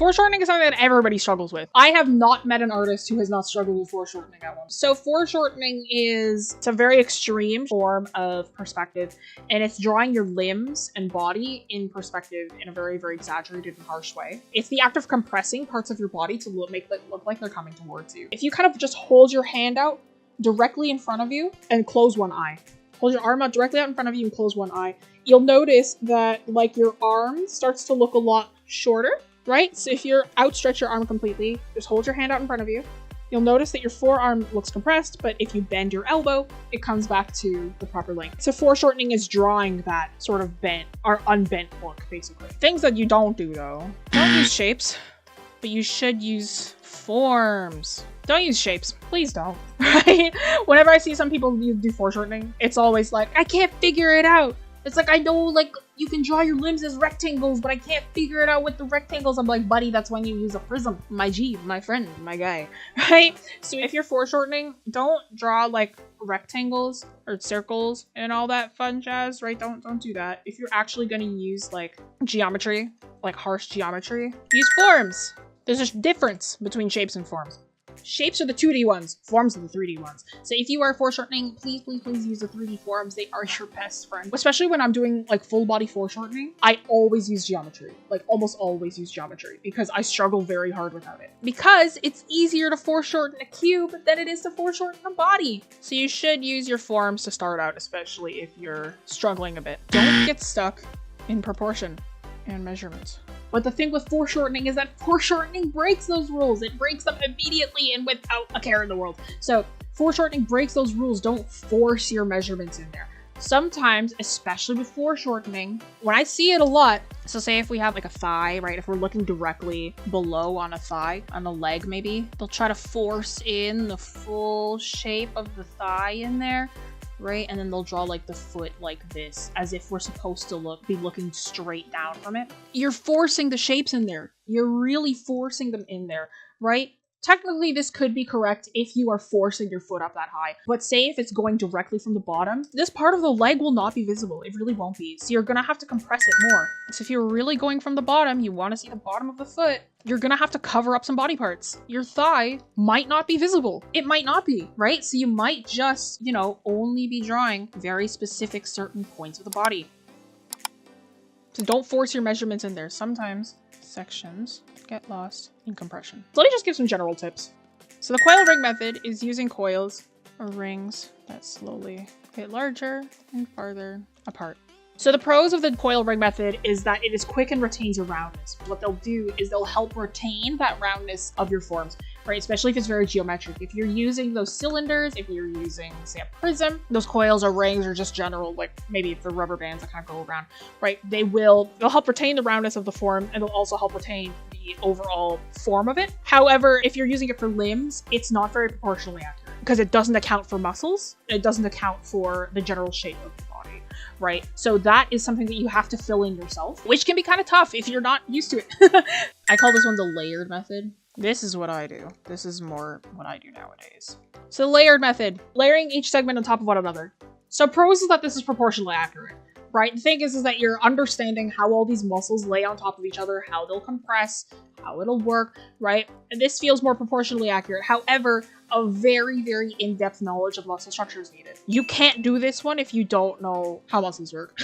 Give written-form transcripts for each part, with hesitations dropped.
Foreshortening is something that everybody struggles with. I have not met an artist who has not struggled with foreshortening at once. So foreshortening it's a very extreme form of perspective, and it's drawing your limbs and body in perspective in a very, very exaggerated and harsh way. It's the act of compressing parts of your body to make it look like they're coming towards you. If you kind of just hold your hand out directly in front of you and close one eye, hold your arm out directly out in front of you and close one eye, you'll notice that like your arm starts to look a lot shorter, right? So if you outstretch your arm completely, just hold your hand out in front of you, you'll notice that your forearm looks compressed, but if you bend your elbow, it comes back to the proper length. So foreshortening is drawing that sort of bent or unbent look, basically. Things that you don't do though. Don't use shapes, but you should use forms. Don't use shapes. Please don't. Right? Whenever I see some people do foreshortening, it's always like, I can't figure it out. It's like, I know, like, you can draw your limbs as rectangles, but I can't figure it out with the rectangles. I'm like, buddy, that's when you use a prism. My G, my friend, my guy, right? So if you're foreshortening, don't draw, like, rectangles or circles and all that fun jazz, right? Don't do that. If you're actually gonna use, like, geometry, like harsh geometry, use forms. There's a difference between shapes and forms. Shapes are the 2D ones, forms are the 3D ones. So if you are foreshortening, please use the 3D forms. They are your best friend. Especially when I'm doing like full body foreshortening, I always use geometry. Like almost always use geometry because I struggle very hard without it. Because it's easier to foreshorten a cube than it is to foreshorten a body. So you should use your forms to start out, especially if you're struggling a bit. Don't get stuck in proportion and measurements. But the thing with foreshortening is that foreshortening breaks those rules. It breaks them immediately and without a care in the world. So foreshortening breaks those rules. Don't force your measurements in there. Sometimes, especially with foreshortening, when I see it a lot, so say if we have like a thigh, right? If we're looking directly below on a thigh, on the leg maybe, they'll try to force in the full shape of the thigh in there. Right? And then they'll draw like the foot like this, as if we're supposed to be looking straight down from it. You're forcing the shapes in there. You're really forcing them in there, right? Technically, this could be correct if you are forcing your foot up that high. But say if it's going directly from the bottom, this part of the leg will not be visible. It really won't be. So you're gonna have to compress it more. So if you're really going from the bottom, you want to see the bottom of the foot, you're gonna have to cover up some body parts. Your thigh might not be visible. It might not be, right? So you might just, you know, only be drawing very specific certain points of the body. So don't force your measurements in there. Sometimes sections get lost in compression. So let me just give some general tips. So the coil ring method is using coils or rings that slowly get larger and farther apart. So the pros of the coil ring method is that it is quick and retains your roundness. What they'll do is they'll help retain that roundness of your forms, right? Especially if it's very geometric. If you're using those cylinders, if you're using, say, a prism, those coils or rings or just general, like maybe the rubber bands that kind of go around, right? They'll help retain the roundness of the form, and they'll also help retain the overall form of it. However, if you're using it for limbs, it's not very proportionally accurate because it doesn't account for muscles. It doesn't account for the general shape of the body. Right? So that is something that you have to fill in yourself, which can be kind of tough if you're not used to it. I call this one the layered method. This is what I do. This is more what I do nowadays. So the layered method, layering each segment on top of one another. So pros is that this is proportionally accurate, right? The thing is that you're understanding how all these muscles lay on top of each other, how they'll compress, how it'll work, right? And this feels more proportionally accurate. However, a very, very in-depth knowledge of muscle structure is needed. You can't do this one if you don't know how muscles work,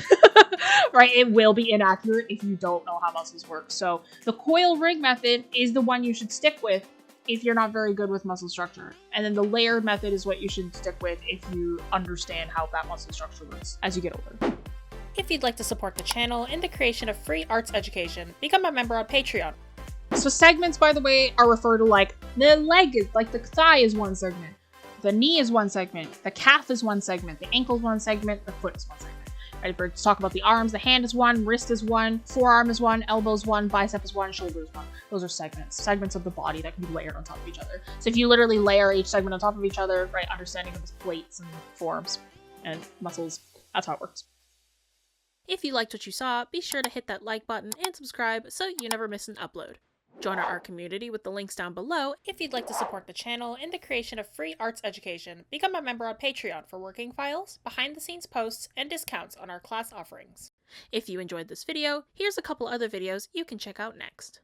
right? It will be inaccurate if you don't know how muscles work. So the coil ring method is the one you should stick with if you're not very good with muscle structure. And then the layered method is what you should stick with if you understand how that muscle structure works as you get older. If you'd like to support the channel and the creation of free arts education, become a member on Patreon. So segments, by the way, are referred to like the leg is like the thigh is one segment, the knee is one segment, the calf is one segment, the ankle is one segment, the foot is one segment. Right, if we're to talk about the arms, the hand is one, wrist is one, forearm is one, elbow is one, bicep is one, shoulder is one. Those are segments of the body that can be layered on top of each other. So if you literally layer each segment on top of each other, right, understanding of the plates and forms and muscles, that's how it works. If you liked what you saw, be sure to hit that like button and subscribe so you never miss an upload. Join our art community with the links down below. If you'd like to support the channel and the creation of free arts education, become a member on Patreon for working files, behind-the-scenes posts, and discounts on our class offerings. If you enjoyed this video, here's a couple other videos you can check out next.